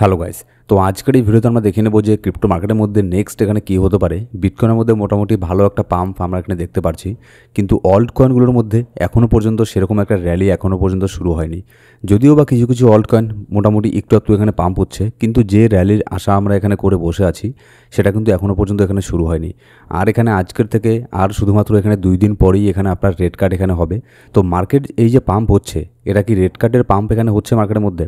Hello guys. তো আজকের এই ভিডিওতে আমরা দেখে নেব যে ক্রিপ্টো মার্কেটের মধ্যে নেক্সট এখানে কী হতে পারে। বিটকয়েনের মধ্যে মোটামুটি ভালো একটা পাম্প আমরা এখানে দেখতে পাচ্ছি, কিন্তু অল্ট কয়েনগুলোর মধ্যে এখনও পর্যন্ত সেরকম একটা র্যালি এখনও পর্যন্ত শুরু হয়নি। যদিও বা কিছু কিছু অল্ট কয়েন মোটামুটি একটু একটু এখানে পাম্প হচ্ছে, কিন্তু যে র্যালির আশা আমরা এখানে করে বসে আছি সেটা কিন্তু এখনও পর্যন্ত এখানে শুরু হয়নি। আর এখানে আজকের থেকে আর শুধুমাত্র এখানে 2 দিন পরেই এখানে আপনার রেড কার্ড এখানে হবে। তো মার্কেট এই যে পাম্প হচ্ছে, এটা কি রেড কার্ডের পাম্প এখানে হচ্ছে মার্কেটের মধ্যে?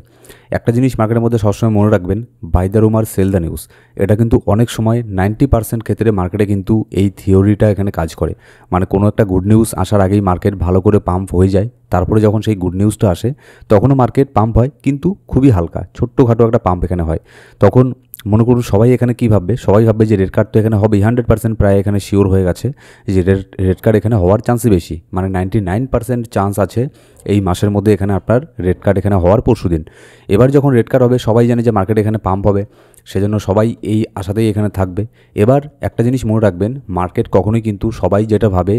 একটা জিনিস মার্কেটের মধ্যে সবসময় মনে রাখবেন, by the rumour sell the news. এটা কিন্তু অনেক সময় 90% ক্ষেত্রে মার্কেটে কিন্তু এই থিওরিটা এখানে কাজ করে। মানে কোনো একটা গুড নিউজ আসার আগেই মার্কেট ভালো করে পাম্প হয়ে যায়, তারপরে যখন সেই গুড নিউজটা আসে তখনও মার্কেট পাম্প হয়, কিন্তু খুবই হালকা ছোট্টখাটো একটা পাম্প এখানে হয়। তখন মনে করুন সবাই এখানে কী ভাববে, সবাই ভাববে যে রেড কার্ড তো এখানে হবেই, 100% প্রায় এখানে শিওর হয়ে গেছে যে রেড কার্ড এখানে হওয়ার চান্সই বেশি। মানে 99% চান্স আছে এই মাসের মধ্যে এখানে আপনার রেড কার্ড এখানে হওয়ার পরশুদিন। এবার যখন রেড কার্ড হবে সবাই জানে যে মার্কেট এখানে পাম্প হবে, সেজন্য সবাই এই আশাতেই এখানে থাকবে। এবার একটা জিনিস মনে রাখবেন, মার্কেট কখনোই কিন্তু সবাই যেটা ভাবে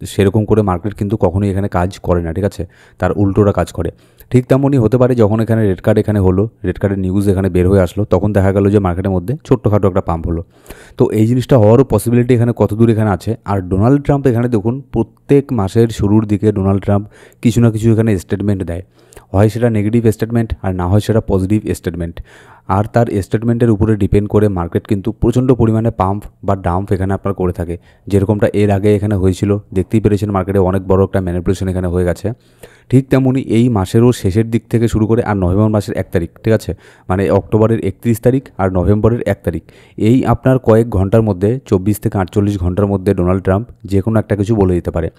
সেরকম করে মার্কেট কিন্তু কখনোই এখানে কাজ করে না, ঠিক আছে? তার উল্টোটা কাজ করে। ঠিক তেমনই হতে পারে যখন এখানে রেড কার্ড এখানে হলো, রেড কার্ডের নিউজ এখানে বের হয়ে আসলো, তখন দেখা গেল যে মার্কেটের মধ্যে ছোট্টখাটো একটা পাম্প হলো। তো এই জিনিসটা হওয়ারও পসিবিলিটি এখানে কত দূর এখানে আছে। আর ডোনাল্ড ট্রাম্প এখানে দেখুন প্রত্যেক মাসের শুরুর দিকে ডোনাল্ড ট্রাম্প কিছু না কিছু এখানে স্টেটমেন্ট দেয়, হয় সেটা নেগেটিভ স্টেটমেন্ট আর না হয় সেটা পজিটিভ স্টেটমেন্ট। আর তার স্টেটমেন্টের উপরে ডিপেন্ড করে মার্কেট কিন্তু প্রচণ্ড পরিমাণে পাম্প বা ডাম্প এখানে আপনার করে থাকে। যেরকমটা এর আগে এখানে হয়েছিল, দেখতেই পেরেছেন মার্কেটে অনেক বড় একটা ম্যানিপুলেশন এখানে হয়ে গেছে। ঠিক তেমনই এই মাসেরও শেষের দিক থেকে শুরু করে আর নভেম্বর মাসের 1 তারিখ, ঠিক আছে, মানে অক্টোবরের 31 তারিখ আর নভেম্বরের 1 তারিখ, এই আপনার কয়েক ঘন্টার মধ্যে 24 থেকে 48 ঘন্টার মধ্যে ডোনাল্ড ট্রাম্প যে কোনো একটা কিছু বলে দিতে পারে।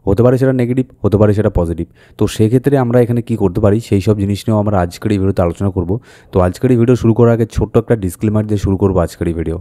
হতে পারে সেটা নেগেটিভ, হতে পারে সেটা পজিটিভ। তো সেক্ষেত্রে আমরা এখানে কি করতে পারি সেই সব জিনিস নিয়েও আমরা আজকের এই ভিডিওতে আলোচনা করব। তো আজকের এই ভিডিও শুরু করার আগে ছোট্ট একটা ডিসক্লেমার দিয়ে শুরু করবো আজকের এই ভিডিও।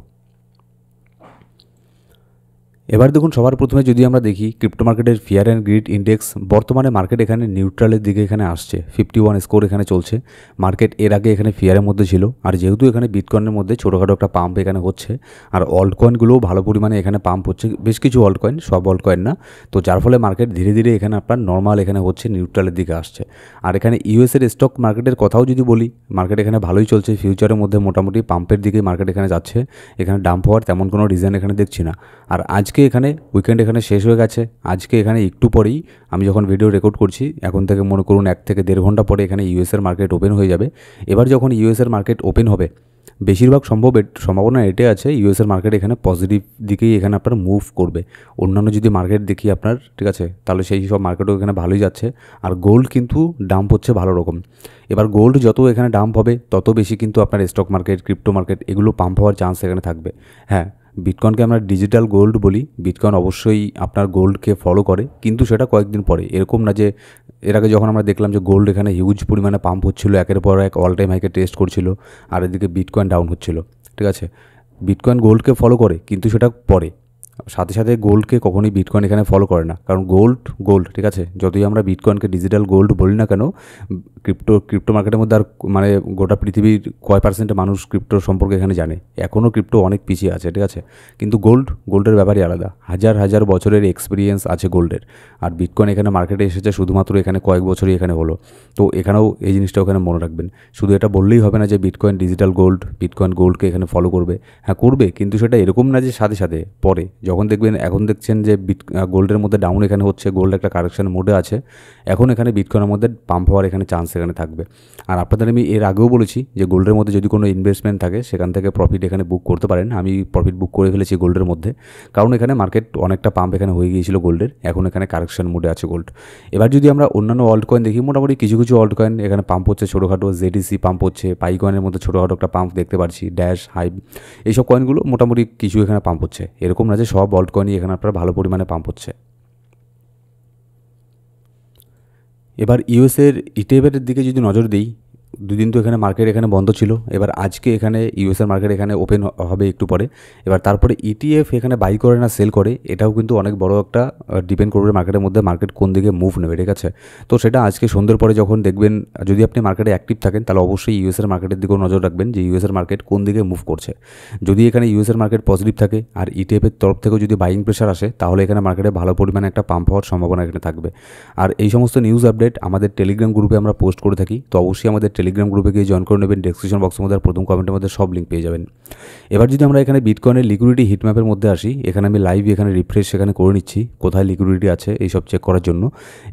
এবার দেখুন, সবার প্রথমে যদি আমরা দেখি ক্রিপ্টো মার্কেটের ফিয়ার অ্যান্ড গ্রিড ইন্ডেক্স, বর্তমানে মার্কেট এখানে নিউট্রালের দিকে এখানে আসছে, 51 স্কোর এখানে চলছে। মার্কেট এর আগে এখানে ফিয়ারের মধ্যে ছিল, আর যেহেতু এখানে বিটকয়েনের মধ্যে ছোটোখাটো একটা পাম্প এখানে হচ্ছে, আর অল্ট কয়েনগুলোও ভালো পরিমাণে এখানে পাম্প হচ্ছে, বেশ কিছু অল্ট কয়েন, সব অল্ট কয়েন না। তো যার ফলে মার্কেট ধীরে ধীরে এখানে আপনার নর্মাল এখানে হচ্ছে, নিউট্রালের দিকে আসছে। আর এখানে ইউএসের স্টক মার্কেটের কথাও যদি বলি, মার্কেট এখানে ভালোই চলছে, ফিউচারের মধ্যে মোটামুটি পাম্পের দিকে মার্কেট এখানে যাচ্ছে। এখানে ডাম্প হওয়ার তেমন কোনো রিজন এখানে দেখছি না। আর আজকে এখানে উইকেন্ড এখানে শেষ হয়ে গেছে, আজকে এখানে একটু পরেই আমি যখন ভিডিও রেকর্ড করছি, এখন থেকে মনে করুন 1 থেকে 1.5 ঘন্টা পরে এখানে ইউএসের মার্কেট ওপেন হয়ে যাবে। এবার যখন ইউএসের মার্কেট ওপেন হবে, বেশিরভাগ সম্ভাবনা এটাই আছে ইউএসের মার্কেট এখানে পজিটিভ দিকেই এখানে আপনার মুভ করবে। অন্যান্য যদি মার্কেট দেখি আপনার, ঠিক আছে, তাহলে সেই সব মার্কেটও এখানে ভালোই যাচ্ছে। আর গোল্ড কিন্তু ডাম্প হচ্ছে ভালো রকম। এবার গোল্ড যত এখানে ডাম্প হবে তত বেশি কিন্তু আপনার স্টক মার্কেট, ক্রিপ্টো মার্কেট এগুলো পাম্প হওয়ার চান্স এখানে থাকবে। হ্যাঁ, বিটকয়েনকে আমরা ডিজিটাল গোল্ড বলি, বিটকয়েন অবশ্যই আপনার গোল্ডকে ফলো করে, কিন্তু সেটা কয়েকদিন পরে। এরকম না যে এর আগে যখন আমরা দেখলাম যে গোল্ড এখানে হিউজ পরিমাণে পাম্প হচ্ছিল, একের পর এক অল টাইম হাইকে টেস্ট করছিল, আর এদিকে বিটকয়েন ডাউন হচ্ছিল, ঠিক আছে। বিটকয়েন গোল্ডকে ফলো করে, কিন্তু সেটা পরে। সাথে সাথে গোল্ডকে কখনোই বিটকয়েন এখানে ফলো করে না, কারণ গোল্ড, ঠিক আছে, যতই আমরা বিটকয়েনকে ডিজিটাল গোল্ড বলি না কেন, ক্রিপ্টো মার্কেটের মধ্যে আর মানে গোটা পৃথিবীর কয় পার্সেন্ট মানুষ ক্রিপ্টোর সম্পর্কে এখানে জানে? এখনও ক্রিপ্টো অনেক পিছিয়ে আছে, ঠিক আছে। কিন্তু গোল্ডের ব্যাপারই আলাদা, হাজার হাজার বছরের এক্সপিরিয়েন্স আছে গোল্ডের। আর বিটকয়েন এখানে মার্কেটে এসেছে শুধুমাত্র এখানে কয়েক বছরই এখানে হলো। তো এখানেও এই জিনিসটা ওখানে মনে রাখবেন। শুধু এটা বললেই হবে না যে বিটকয়েন ডিজিটাল গোল্ড, বিটকয়েন গোল্ডকে এখানে ফলো করবে। হ্যাঁ করবে, কিন্তু সেটা এরকম না যে সাথে সাথে, পরে যখন দেখবেন। এখন দেখছেন যে গোল্ডের মধ্যে ডাউন এখানে হচ্ছে, গোল্ড একটা কারেকশন মোডে আছে, এখন এখানে বিটকয়েনের মধ্যে পাম্প হওয়ার এখানে চান্স এখানে থাকবে। আর আপনাদের আমি এর আগেও বলেছি যে গোল্ডের মধ্যে যদি কোনো ইনভেস্টমেন্ট থাকে সেখান থেকে প্রফিট এখানে বুক করতে পারেন। আমি প্রফিট বুক করে ফেলেছি গোল্ডের মধ্যে, কারণ এখানে মার্কেট অনেকটা পাম্প এখানে হয়ে গিয়েছিল গোল্ডের, এখন এখানে কারেকশন মোডে আছে গোল্ড। এবার যদি আমরা অন্যান্য অল্ট কয়েন দেখি, মোটামুটি কিছু কিছু অল্ট কয়েন এখানে পাম্প হচ্ছে ছোটোখাটো, জেডিসি পাম্প হচ্ছে, পাই কয়েনের মধ্যে ছোটোখাটো একটা পাম্প দেখতে পাচ্ছি, ড্যাশ, হাইব, এইসব কয়েনগুলো মোটামুটি কিছু এখানে পাম্প হচ্ছে। এরকম না যে সব অল্ট কয়েনই এখানে আপনার ভালো পরিমাণে পাম্প হচ্ছে। এবার ইউএসের ইটিএফের দিকে যদি নজর দিই, দুদিন তো এখানে মার্কেট এখানে বন্ধ ছিল। এবার আজকে এখানে ইউএসের মার্কেট এখানে ওপেন হবে একটু পরে। এবার তারপরে ইটিএফ এখানে বাই করে না সেল করে, এটাও কিন্তু অনেক বড় একটা ডিপেন্ড করবে মার্কেটের মধ্যে, মার্কেট কোন দিকে মুভ নেবে, ঠিক আছে। তো সেটা আজকে সন্ধ্যের পরে যখন দেখবেন, যদি আপনি মার্কেটে অ্যাক্টিভ থাকেন তাহলে অবশ্যই ইউএসের মার্কেটের দিকেও নজর রাখবেন যে ইউএসের মার্কেট কোন দিকে মুভ করছে। যদি এখানে ইউএসের মার্কেট পজিটিভ থাকে আর ইটিএফের তরফ থেকেও যদি বাইং প্রেশার আসে, তাহলে এখানে মার্কেটে ভালো পরিমাণে একটা পাম্প হওয়ার সম্ভাবনা এখানে থাকবে। আর এই সমস্ত নিউজ আপডেট আমাদের টেলিগ্রাম গ্রুপে আমরা পোস্ট করে থাকি, তো অবশ্যই আমাদের টেলিগ্রাম গ্রুপে গিয়ে জয়েন করে নেবেন। ডেসক্রিপশন বক্সের মধ্যে আর প্রথম কমেন্টের মধ্যে সব লিঙ্ক পেয়ে যাবেন। এবার যদি আমরা এখানে বিটকয়েনের লিকুইডিটি হিটম্যাপের মধ্যে আসি, এখানে আমি লাইভ এখানে রিফ্রেশ এখানে করে নিচ্ছি কোথায় লিকুইডিটি আছে এইসব চেক করার জন্য।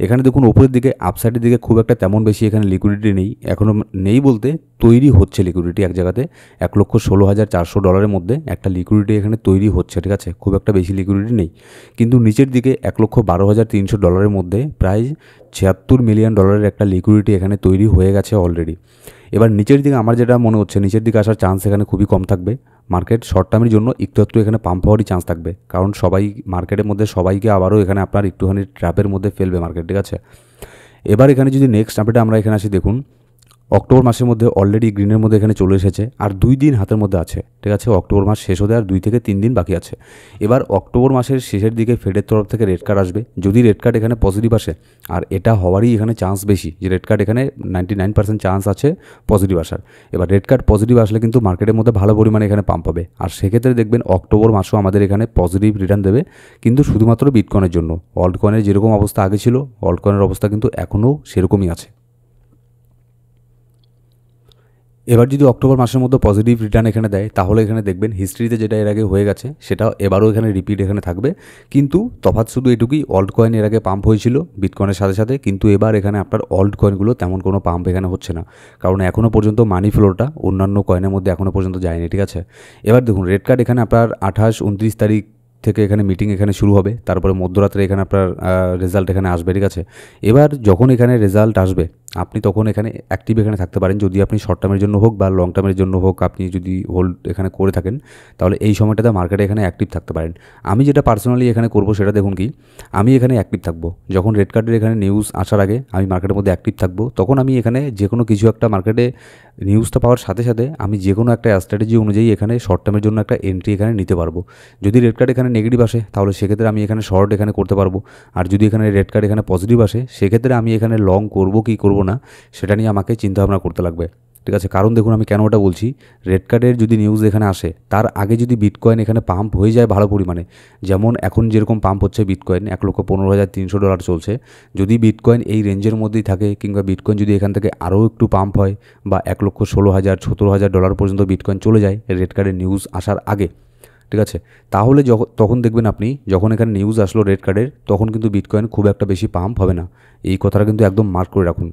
এখানে দেখুন ওপরের দিকে আপসাইডের দিকে খুব একটা তেমন বেশি এখানে লিকুইডিটি নেই, এখনও নেই বলতে তৈরি হচ্ছে লিকুইডিটি। এক জায়গাতে $1,16,400 মধ্যে একটা লিকুইডিটি এখানে তৈরি হচ্ছে, ঠিক আছে, খুব একটা বেশি লিকুইডিটি নেই। কিন্তু নিচের দিকে $1,12,300 মধ্যে প্রায় $76 মিলিয়ন একটা লিকুইডিটি এখানে তৈরি হয়ে গেছে অলরেডি। এবার নিচের দিকে আমার যেটা মনে হচ্ছে নিচের দিকে আসার চান্স এখানে খুবই কম থাকবে। মার্কেট শর্ট টার্মের জন্য একটু এখানে পাম্প হওয়ারই চান্স থাকবে, কারণ সবাই মার্কেটের মধ্যে সবাইকে আবারও এখানে আপনার একটুখানি ট্র্যাপের মধ্যে ফেলবে মার্কেট, ঠিক আছে। এবার এখানে যদি নেক্সট আপডেট আমরা এখানে আসি, দেখুন অক্টোবর মাসের মধ্যে অলরেডি গ্রিনের মধ্যে এখানে চলে এসেছে, আর 2 দিন হাতের মধ্যে আছে, ঠিক আছে। অক্টোবর মাস শেষ হতে আর 2 থেকে 3 দিন বাকি আছে। এবার অক্টোবর মাসের শেষের দিকে ফেডের তরফ থেকে রেড কার্ড আসবে। যদি রেড কার্ড এখানে পজিটিভ আসে, আর এটা হওয়ারই এখানে চান্স বেশি, যে রেড কার্ড এখানে 99% চান্স আছে পজিটিভ আসার। এবার রেড কার্ড পজিটিভ আসলে কিন্তু মার্কেটের মধ্যে ভালো পরিমাণে এখানে পাম্প হবে, আর সেক্ষেত্রে দেখবেন অক্টোবর মাসও আমাদের এখানে পজিটিভ রিটার্ন দেবে, কিন্তু শুধুমাত্র বিটকয়েনের জন্য। অল্ট কয়েনের যেরকম অবস্থা আগে ছিল, অল্ট কয়েনের অবস্থা কিন্তু এখনও সেরকমই আছে। এবার যদি অক্টোবর মাসের মধ্যে পজিটিভ রিটার্ন এখানে দেয়, তাহলে এখানে দেখবেন হিস্ট্রিতে যেটা এর আগে হয়ে গেছে সেটা এবারও এখানে রিপিট এখানে থাকবে। কিন্তু তফাৎ শুধু এটুকুই, অল্ট কয়েন এর আগে পাম্প হয়েছিল বিটকয়েনের সাথে সাথে, কিন্তু এবার এখানে আপনার অল্ট কয়েনগুলো তেমন কোনো পাম্প এখানে হচ্ছে না, কারণ এখনও পর্যন্ত মানি ফ্লোটা অন্যান্য কয়েনের মধ্যে এখনও পর্যন্ত যায়নি, ঠিক আছে। এবার দেখুন রেড কার্ড এখানে আপনার 28-29 তারিখ থেকে এখানে মিটিং এখানে শুরু হবে, তারপরে মধ্যরাত্রে এখানে আপনার রেজাল্ট এখানে আসবে, ঠিক আছে। এবার যখন এখানে রেজাল্ট আসবে আপনি তখন এখানে অ্যাক্টিভ এখানে থাকতে পারেন, যদি আপনি শর্ট টার্মের জন্য হোক বা লং টার্মের জন্য হোক আপনি যদি হোল্ড এখানে করে থাকেন, তাহলে এই সময়টাতে মার্কেটে এখানে অ্যাক্টিভ থাকতে পারেন। আমি যেটা পার্সোনালি এখানে করব সেটা দেখুন কি, আমি এখানে অ্যাক্টিভ থাকবো যখন রেড কার্ডের এখানে নিউজ আসার আগে আমি মার্কেটের মধ্যে অ্যাক্টিভ থাকবো। তখন আমি এখানে যে কোনো কিছু একটা মার্কেটে নিউজটা পাওয়ার সাথে সাথে আমি যে কোনো একটা স্ট্র্যাটেজি অনুযায়ী এখানে শর্ট টার্মের জন্য একটা এন্ট্রি এখানে নিতে পারবো। যদি রেড কার্ড এখানে নেগেটিভ আসে তাহলে সেক্ষেত্রে আমি এখানে শর্ট এখানে করতে পারবো, আর যদি এখানে রেড কার্ড এখানে পজিটিভ আসে সেক্ষেত্রে আমি এখানে লং করবো কি করবো না সেটা নিয়ে আমাকে চিন্তাভাবনা করতে লাগবে, ঠিক আছে। কারণ দেখুন আমি কেন ওটা বলছি, রেড কার্ডের যদি নিউজ এখানে আসে তার আগে যদি বিটকয়েন এখানে পাম্প হয়ে যায় ভালো পরিমাণে, যেমন এখন যেরকম পাম্প হচ্ছে বিটকয়েন $1,15,300 চলছে, যদি বিটকয়েন এই রেঞ্জের মধ্যেই থাকে কিংবা বিটকয়েন যদি এখান থেকে আরও একটু পাম্প হয় বা $1,16,000-17,000 পর্যন্ত বিটকয়েন চলে যায় রেড কার্ডের নিউজ আসার আগে, ঠিক আছে, তাহলে তখন দেখবেন আপনি যখন এখানে নিউজ আসলো রেড কার্ডের তখন কিন্তু বিটকয়েন খুব একটা বেশি পাম্প হবে না। এই কথাটা কিন্তু একদম মার্ক করে রাখুন,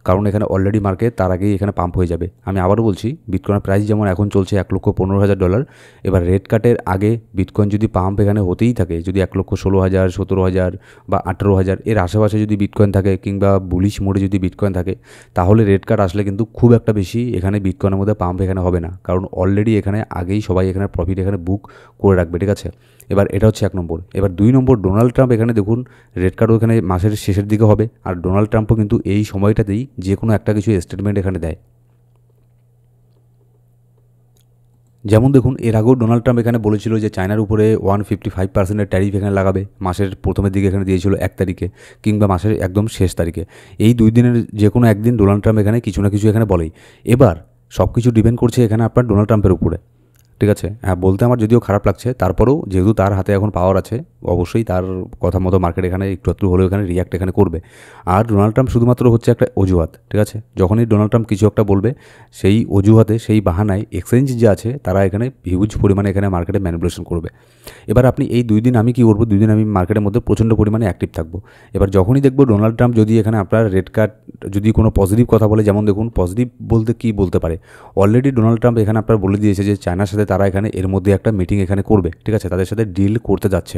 কারণ এখানে অলরেডি মার্কেট তার আগেই এখানে পাম্প হয়ে যাবে। আমি আবারও বলছি বিটকয়েনের প্রাইস যেমন এখন চলছে $1,15,000, এবার রেড কার্ডের আগে বিটকয়েন যদি পাম্প এখানে হতেই থাকে, যদি $1,16,000, 17,000 বা 18,000 এর আশেপাশে যদি বিটকয়েন থাকে কিংবা বুলিশ মোডে যদি বিটকয়েন থাকে, তাহলে রেড কার্ড আসলে কিন্তু খুব একটা বেশি এখানে বিটকয়েনের মধ্যে পাম্প এখানে হবে না, কারণ অলরেডি এখানে আগেই সবাই এখানে প্রফিট এখানে বুক করে রাখবে, ঠিক আছে। এবার এটা হচ্ছে 1 নম্বর। এবার 2 নম্বর, ডোনাল্ড ট্রাম্প এখানে দেখুন রেড কার্ডও এখানে মাসের শেষের দিকে হবে, আর ডোনাল্ড ট্রাম্পও কিন্তু এই সময়টাতেই যে কোনো একটা কিছু স্টেটমেন্ট এখানে দেয়। যেমন দেখুন এর আগেও ডোনাল্ড ট্রাম্প এখানে বলেছিল যে চায়নার উপরে 155% ট্যারিফ এখানে লাগাবে, মাসের প্রথমের দিকে এখানে দিয়েছিল 1 তারিখে কিংবা মাসের একদম শেষ তারিখে। এই 2 দিনের যে কোনো একদিন ডোনাল্ড ট্রাম্প এখানে কিছু না কিছু এখানে বলেই। এবার সব কিছু ডিপেন্ড করছে এখানে আপনার ডোনাল্ড ট্রাম্পের উপরে, ঠিক আছে। হ্যাঁ, বলতে আমার যদিও খারাপ লাগছে, তারপরেও যেহেতু তার হাতে এখন পাওয়ার আছে অবশ্যই তার কথা মতো মার্কেট এখানে একটু হলেও এখানে রিয়াক্ট এখানে করবে। আর ডোনাল্ড ট্রাম্প শুধুমাত্র হচ্ছে একটা অজুহাত, ঠিক আছে। যখনই ডোনাল্ড ট্রাম্প কিছু একটা বলবে সেই অজুহাতে সেই বাহানায় এক্সচেঞ্জ যে আছে তারা এখানে হিউজ পরিমাণে এখানে মার্কেটে ম্যানিপুলেশন করবে। এবার আপনি এই 2 দিন আমি কী করবো, 2 দিন আমি মার্কেটের মধ্যে প্রচণ্ড পরিমাণে অ্যাক্টিভ থাকবো। এবার যখনই দেখবো ডোনাল্ড ট্রাম্প যদি এখানে আপনার রেড কার্ড যদি কোনো পজিটিভ কথা বলে, যেমন দেখুন পজিটিভ বলতে কী বলতে পারে, অলরেডি ডোনাল্ড ট্রাম্প এখানে আপনার বলে দিয়েছে যে চায়নার সাথে তারা এখানে এর মধ্যে একটা মিটিং এখানে করবে, ঠিক আছে, তাদের সাথে ডিল করতে যাচ্ছে,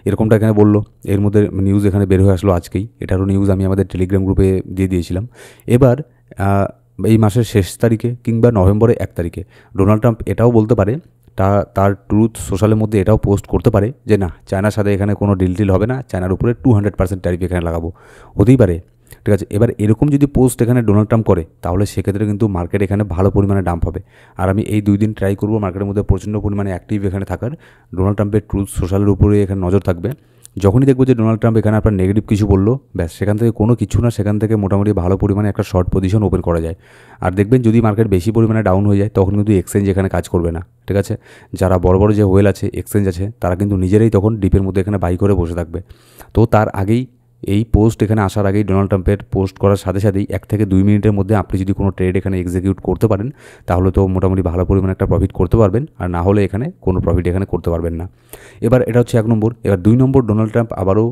এরকমটা এখানে বললো। এর মধ্যে নিউজ এখানে বের হয়ে আসলো আজকেই, এটারও নিউজ আমি আমাদের টেলিগ্রাম গ্রুপে দিয়ে দিয়েছিলাম। এবার এই মাসের শেষ তারিখে কিংবা নভেম্বরের 1 তারিখে ডোনাল্ড ট্রাম্প এটাও বলতে পারে, তার ট্রুথ সোশ্যালের মধ্যে এটাও পোস্ট করতে পারে যে না, চায়নার সাথে এখানে কোনো ডিল হবে না, চায়নার উপরে 200% ট্যারিফ এখানে লাগাবো, হতেই পারে, ঠিক আছে। এবার এরকম যদি পোস্ট এখানে ডোনাল্ড ট্রাম্প করে তাহলে সেক্ষেত্রে কিন্তু মার্কেট এখানে ভালো পরিমাণে ডাম্প হবে। আর আমি এই 2 দিন ট্রাই করবো মার্কেটের মধ্যে প্রচণ্ড পরিমাণে অ্যাক্টিভ এখানে থাকার, ডোনাল্ড ট্রাম্পের ট্রুথ সোশ্যালের উপরে এখানে নজর থাকবে। যখনই দেখবো যে ডোনাল্ড ট্রাম্প এখানে আপনার নেগেটিভ কিছু বললো, ব্যাস সেখান থেকে কোনো কিছু না, সেখান থেকে মোটামুটি ভালো পরিমাণে একটা শর্ট পজিশন ওপেন করা যায়। আর দেখবেন যদি মার্কেট বেশি পরিমাণে ডাউন হয়ে যায় তখন কিন্তু এক্সচেঞ্জ এখানে কাজ করবে না, ঠিক আছে। যারা বড় বড় যে হোয়েল আছে, এক্সচেঞ্জ আছে, তারা কিন্তু নিজেরাই তখন ডিপের মধ্যে এখানে বাই করে বসে থাকবে। তো তার আগেই এই পোস্ট এখানে আসার আগেই ডোনাল্ড ট্রাম্পের পোস্ট করার সাথে সাথেই 1 থেকে 2 মিনিটের মধ্যে আপনি যদি কোনো ট্রেড এখানে এক্সিকিউট করতে পারেন তাহলে তো মোটামুটি ভালো পরিমাণে একটা প্রফিট করতে পারবেন, আর না হলে এখানে কোনো প্রফিট এখানে করতে পারবেন না। এবার এটা হচ্ছে 1 নম্বর। এবার 2 নম্বর, ডোনাল্ড ট্রাম্প আবারও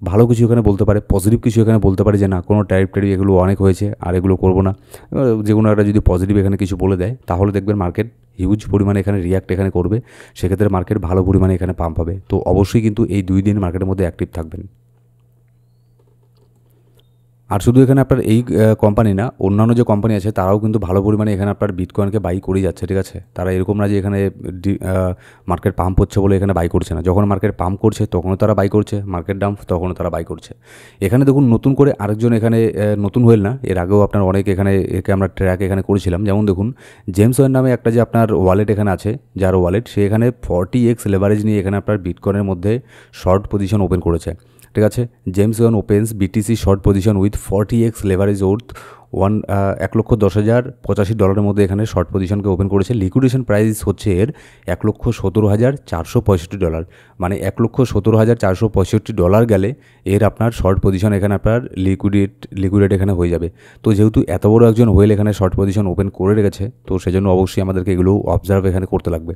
ভালো কিছু এখানে বলতে পারে, পজিটিভ কিছু এখানে বলতে পারে যে না কোনো ট্যারিফ এগুলো অনেক হয়েছে আর এগুলো করবো না। যে কোনো একটা যদি পজিটিভ এখানে কিছু বলে দেয় তাহলে দেখবেন মার্কেট হিউজ পরিমাণে এখানে রিয়াক্ট এখানে করবে, সেক্ষেত্রে মার্কেট ভালো পরিমাণে এখানে পাম্প হবে। তো অবশ্যই কিন্তু এই 2 দিন মার্কেটের মধ্যে অ্যাক্টিভ থাকবেন। আর শুধু এখানে আপনার এই কোম্পানি না, অন্যান্য যে কোম্পানি আছে তারাও কিন্তু ভালো পরিমাণে এখানে আপনার বিটকয়েনকে বাই করেই যাচ্ছে, ঠিক আছে। তারা এরকম না যে এখানে মার্কেট পাম্প হচ্ছে বলে এখানে বাই করছে না, যখন মার্কেট পাম্প করছে তখনও তারা বাই করছে, মার্কেট ডাম্প তখনও তারা বাই করছে। এখানে দেখুন নতুন করে আরেকজন এখানে নতুন হয়ে না, এর আগেও আপনার অনেক এখানে একে আমরা ট্র্যাক এখানে করেছিলাম। যেমন দেখুন জেমস ওয়েন নামে একটা যে আপনার ওয়ালেট এখানে আছে, যার ওয়ালেট, সে এখানে 40x লেভারেজ নিয়ে এখানে আপনার বিটকয়েনের মধ্যে শর্ট পজিশন ওপেন করেছে, ঠিক আছে। James Wynn opens BTC short position with 40x leverage worth $1,10,085 মধ্যে এখানে শর্ট পজিশনকে ওপেন করেছে। লিকুইডেশন প্রাইস হচ্ছে এর $1,17,465, মানে $1,17,465 গেলে এর আপনার শর্ট পজিশন এখানে আপনার লিকুইডেট এখানে হয়ে যাবে। তো যেহেতু এত বড় একজন হোয়েল এখানে শর্ট পজিশন ওপেন করে রেখেছে, তো সেজন্য অবশ্যই আমাদেরকে এগুলো অবজার্ভ এখানে করতে লাগবে।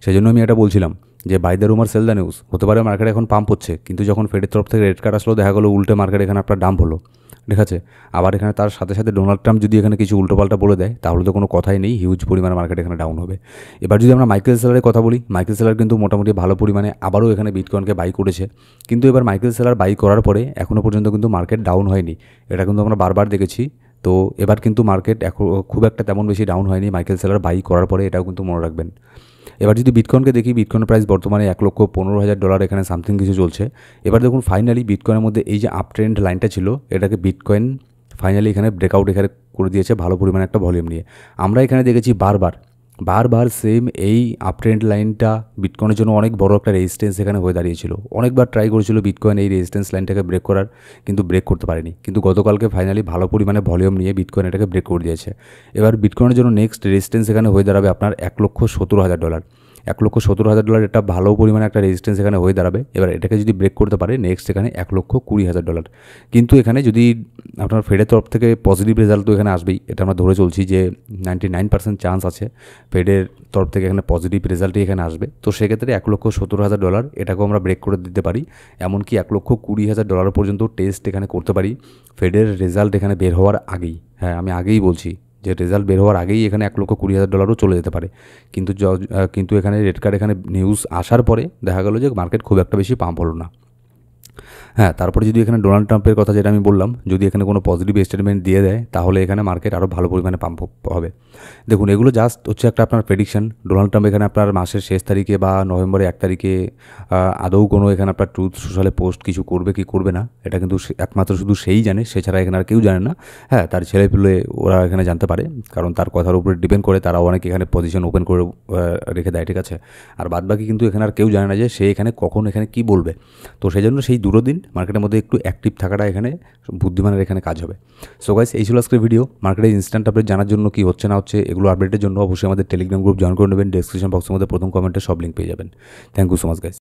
সেজন্য আমি এটা বলছিলাম যে by the rumour sell the news. হতে পারে মার্কেট এখন পাম্প হচ্ছে, কিন্তু যখন ফেডের তরফ থেকে রেড কার্ড আসলো দেখা গেলো উল্টে মার্কেট এখানে আপনার ডাম্প হলো, ঠিক আছে। আবার এখানে তার সাথে সাথে ডোনাল্ড ট্রাম্প যদি এখানে কিছু উল্টোপাল্টা বলে দেয় তাহলে তো কোনো কথাই নেই, হিউজ পরিমাণে মার্কেট এখানে ডাউন হবে। এবার যদি আমরা মাইকেল সেলারের কথা বলি, মাইকেল সেলার কিন্তু মোটামুটি ভালো পরিমাণে আবারও এখানে বিটকয়েনকে বাই করেছে, কিন্তু এবার মাইকেল সেলার বাই করার পরে এখনও পর্যন্ত কিন্তু মার্কেট ডাউন হয়নি, এটা কিন্তু আমরা বারবার দেখেছি। তো এবার কিন্তু মার্কেট এখন খুব একটা তেমন বেশি ডাউন হয়নি মাইকেল সেলার বাই করার পরে, এটাও কিন্তু মনে রাখবেন। এবার যদি বিটকয়েনকে দেখি, বিটকয়েনের প্রাইস বর্তমানে $1,15,000 এখানে সামথিং কিছু চলছে। এবার দেখুন ফাইনালি বিটকয়েনের মধ্যে এই যে আপ ট্রেন্ড লাইনটা ছিল, এটাকে বিটকয়েন ফাইনালি এখানে ব্রেকআউট এখানে করে দিয়েছে ভালো পরিমাণে একটা ভলিউম নিয়ে। আমরা এখানে দেখেছি বারবার সেম এই আপ ট্রেন্ড লাইনটা বিটকয়েনের জন্য অনেক বড় একটা রেজিস্ট্যান্স এখানে হয়ে দাঁড়িয়েছিল। অনেকবার ট্রাই করেছিল বিটকয়েন এই রেজিস্ট্যান্স লাইনটাকে ব্রেক করার, কিন্তু ব্রেক করতে পারেনি। কিন্তু গতকালকে ফাইনালি ভালো পরিমাণে ভলিউম নিয়ে বিটকয়েন এটাকে ব্রেক করে দিয়েছে। এবার বিটকয়েনের জন্য নেক্সট রেজিস্ট্যান্স এখানে হয়ে দাঁড়াবে আপনার $1,17,000। $1,17,000 এটা ভালো পরিমাণে একটা রেজিস্ট্যান্স এখানে হয়ে দাঁড়াবে। এবার এটাকে যদি ব্রেক করতে পারে নেক্সট এখানে $1,20,000। কিন্তু এখানে যদি আপনার ফেডের তরফ থেকে পজিটিভ রেজাল্ট তো এখানে আসবেই, এটা আমরা ধরে চলছি যে 99% চান্স আছে ফেডের তরফ থেকে এখানে পজিটিভ রেজাল্টই এখানে আসবে। তো সেক্ষেত্রে $1,17,000 এটাকেও আমরা ব্রেক করে দিতে পারি, এমনকি $1,20,000 পর্যন্ত টেস্ট এখানে করতে পারি ফেডের রেজাল্ট এখানে বের হওয়ার আগেই। হ্যাঁ, আমি আগেই বলছি যে রেজাল্ট বের হওয়ার আগেই এখানে $1,20,000 চলে যেতে পারে। কিন্তু এখানে রেড কার্ড এখানে নিউজ আসার পরে দেখা গেল যে মার্কেট খুব একটা বেশি পাম্প হলো না। হ্যাঁ, তারপরে যদি এখানে ডোনাল্ড ট্রাম্পের কথা যেটা আমি বললাম, যদি এখানে কোনো পজিটিভ স্টেটমেন্ট দিয়ে দেয় তাহলে এখানে মার্কেট আরও ভালো পরিমাণে পাম্প হবে। দেখুন এগুলো জাস্ট হচ্ছে একটা আপনার প্রেডিকশন। ডোনাল্ড ট্রাম্প এখানে আপনার মাসের শেষ তারিখে বা নভেম্বরের 1 তারিখে আদৌ কোনো এখানে আপনার ট্রুথ সোশ্যালে পোস্ট কিছু করবে কি করবে না, এটা কিন্তু একমাত্র শুধু সেই জানে, সেছাড়া এখানে আর কেউ জানে না। হ্যাঁ, তার ছেলেপুলে ওরা এখানে জানতে পারে, কারণ তার কথার উপরে ডিপেন্ড করে তারা অনেক এখানে পজিশন ওপেন করে রেখে দেয়, ঠিক আছে। আর বাদবাকি কিন্তু এখানে আর কেউ জানে না যে সে এখানে কখন এখানে কী বলবে। তো সেই জন্য সেই দুটো দিন মার্কেটের মধ্যে একটু অ্যাক্টিভ থাকাটা এখানে বুদ্ধিমানের এখানে কাজ হবে। সো গাইস, এই ছিল আজকের ভিডিও। মার্কেটে ইনস্ট্যান্ট আপডেট জানার জন্য কি হচ্ছে না হচ্ছে এগুলো আপডেটের জন্য অবশ্যই আমাদের টেলিগ্রাম গ্রুপ জয়েন করে নেবেন। ডেসক্রিপশন বক্সের মধ্যে প্রথম কমেন্টে সব লিঙ্ক পেয়ে যাবেন। Thank you so much guys.